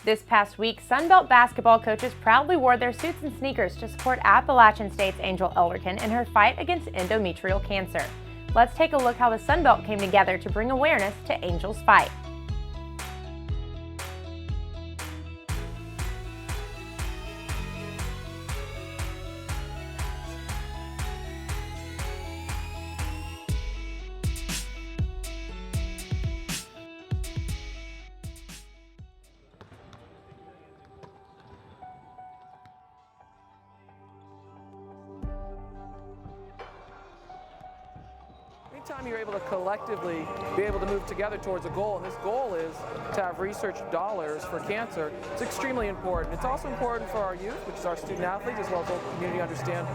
This past week, Sunbelt basketball coaches proudly wore their suits and sneakers to support Appalachian State's Angel Elderkin in her fight against endometrial cancer. Let's take a look how the Sunbelt came together to bring awareness to Angel's fight. Anytime you're able to collectively be able to move together towards a goal, and this goal is to have research dollars for cancer, it's extremely important. It's also important for our youth, which is our student athletes, as well as the community, understand,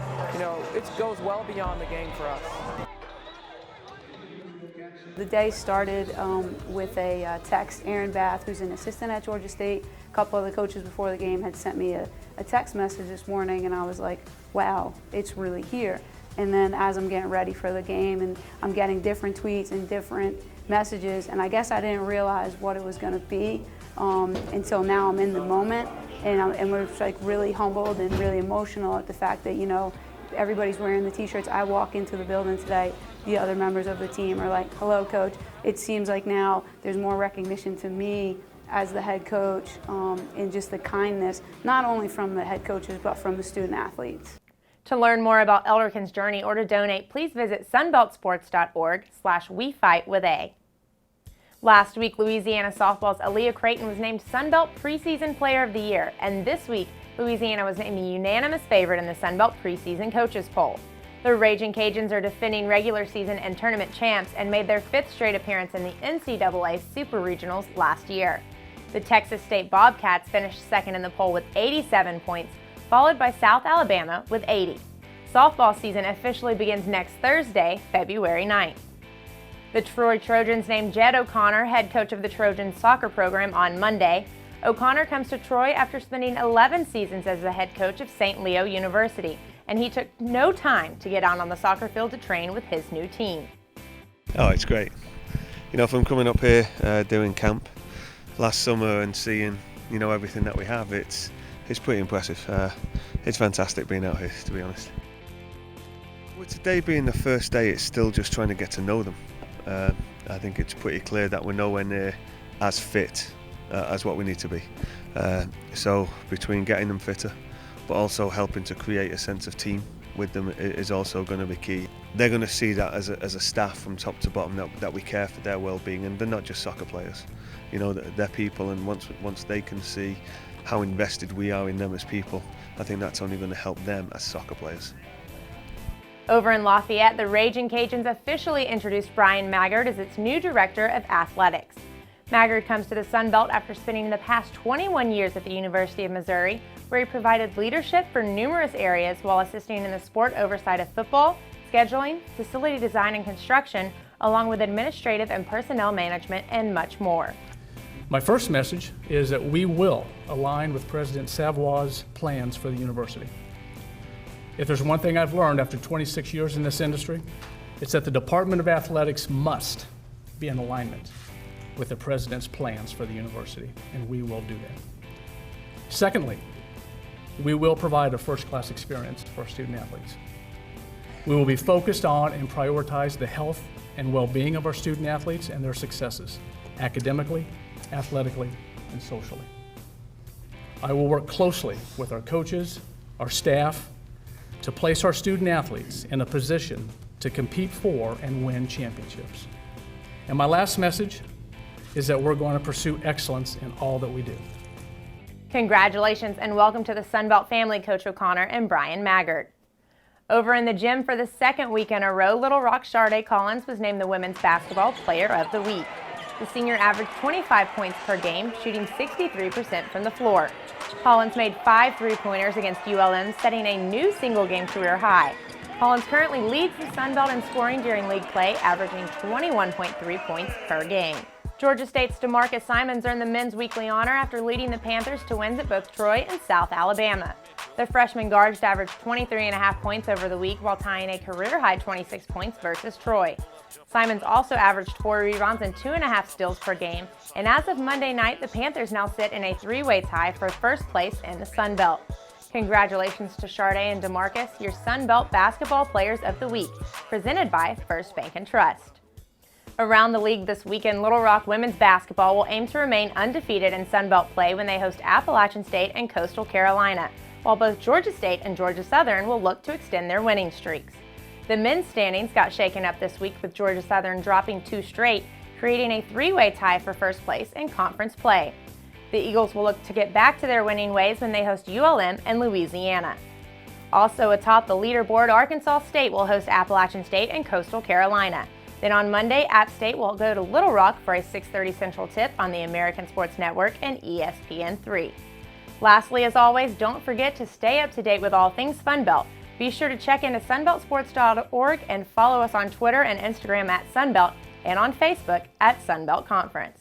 it goes well beyond the game for us. The day started with a text. Aaron Bath, who's an assistant at Georgia State, a couple of the coaches before the game had sent me a text message this morning, and I was like, wow, it's really here. And then as I'm getting ready for the game, and I'm getting different tweets and different messages, and I guess I didn't realize what it was going to be until now I'm in the moment, and we're like really humbled and really emotional at the fact that everybody's wearing the t-shirts. I walk into the building today, the other members of the team are like, hello coach. It seems like now there's more recognition to me as the head coach, and just the kindness, not only from the head coaches, but from the student athletes. To learn more about Elderkin's journey or to donate, please visit sunbeltsports.org/WeFightWithA. Last week, Louisiana softball's Aaliyah Creighton was named Sunbelt Preseason Player of the Year, and this week, Louisiana was named a unanimous favorite in the Sunbelt Preseason Coaches Poll. The Raging Cajuns are defending regular season and tournament champs and made their 5th straight appearance in the NCAA Super Regionals last year. The Texas State Bobcats finished second in the poll with 87 points, followed by South Alabama with 80. Softball season officially begins next Thursday, February 9th. The Troy Trojans named Jed O'Connor head coach of the Trojans soccer program on Monday. O'Connor comes to Troy after spending 11 seasons as the head coach of St. Leo University, and he took no time to get out on the soccer field to train with his new team. Oh, it's great. From coming up here doing camp last summer and seeing, everything that we have, it's pretty impressive. It's fantastic being out here, to be honest. With today being the first day, it's still just trying to get to know them. I think it's pretty clear that we're nowhere near as fit as what we need to be. So between getting them fitter, but also helping to create a sense of team with them is also going to be key. They're going to see that as a staff from top to bottom that we care for their well-being, and they're not just soccer players. They're people, and once they can see how invested we are in them as people, I think that's only going to help them as soccer players. Over in Lafayette, the Raging Cajuns officially introduced Brian Maggard as its new director of athletics. Maggard comes to the Sun Belt after spending the past 21 years at the University of Missouri, where he provided leadership for numerous areas while assisting in the sport oversight of football, scheduling, facility design and construction, along with administrative and personnel management and much more. My first message is that we will align with President Savoy's plans for the university. If there's one thing I've learned after 26 years in this industry, it's that the Department of Athletics must be in alignment with the President's plans for the university, and we will do that. Secondly, we will provide a first-class experience for our student athletes. We will be focused on and prioritize the health and well-being of our student athletes and their successes, academically, athletically, and socially. I will work closely with our coaches, our staff, to place our student athletes in a position to compete for and win championships. And my last message is that we're going to pursue excellence in all that we do. Congratulations and welcome to the Sunbelt family, Coach O'Connor and Brian Maggard. Over in the gym for the second week in a row, Little Rock Sharday Collins was named the Women's Basketball Player of the Week. The senior averaged 25 points per game, shooting 63% from the floor. Collins made 5 3-pointers against ULM, setting a new single-game career high. Collins currently leads the Sun Belt in scoring during league play, averaging 21.3 points per game. Georgia State's DeMarcus Simons earned the men's weekly honor after leading the Panthers to wins at both Troy and South Alabama. The freshman guard averaged 23.5 points over the week while tying a career-high 26 points versus Troy. Simons also averaged 4 rebounds and 2.5 steals per game, and as of Monday night, the Panthers now sit in a 3-way tie for first place in the Sun Belt. Congratulations to Sharday and DeMarcus, your Sun Belt Basketball Players of the Week, presented by First Bank & Trust. Around the league this weekend, Little Rock women's basketball will aim to remain undefeated in Sun Belt play when they host Appalachian State and Coastal Carolina, while both Georgia State and Georgia Southern will look to extend their winning streaks. The men's standings got shaken up this week with Georgia Southern dropping 2 straight, creating a 3-way tie for first place in conference play. The Eagles will look to get back to their winning ways when they host ULM and Louisiana. Also atop the leaderboard, Arkansas State will host Appalachian State and Coastal Carolina. Then on Monday, App State will go to Little Rock for a 6:30 Central tip on the American Sports Network and ESPN3. Lastly, as always, don't forget to stay up to date with all things Sun Belt. Be sure to check into sunbeltsports.org and follow us on Twitter and Instagram at Sunbelt and on Facebook at Sunbelt Conference.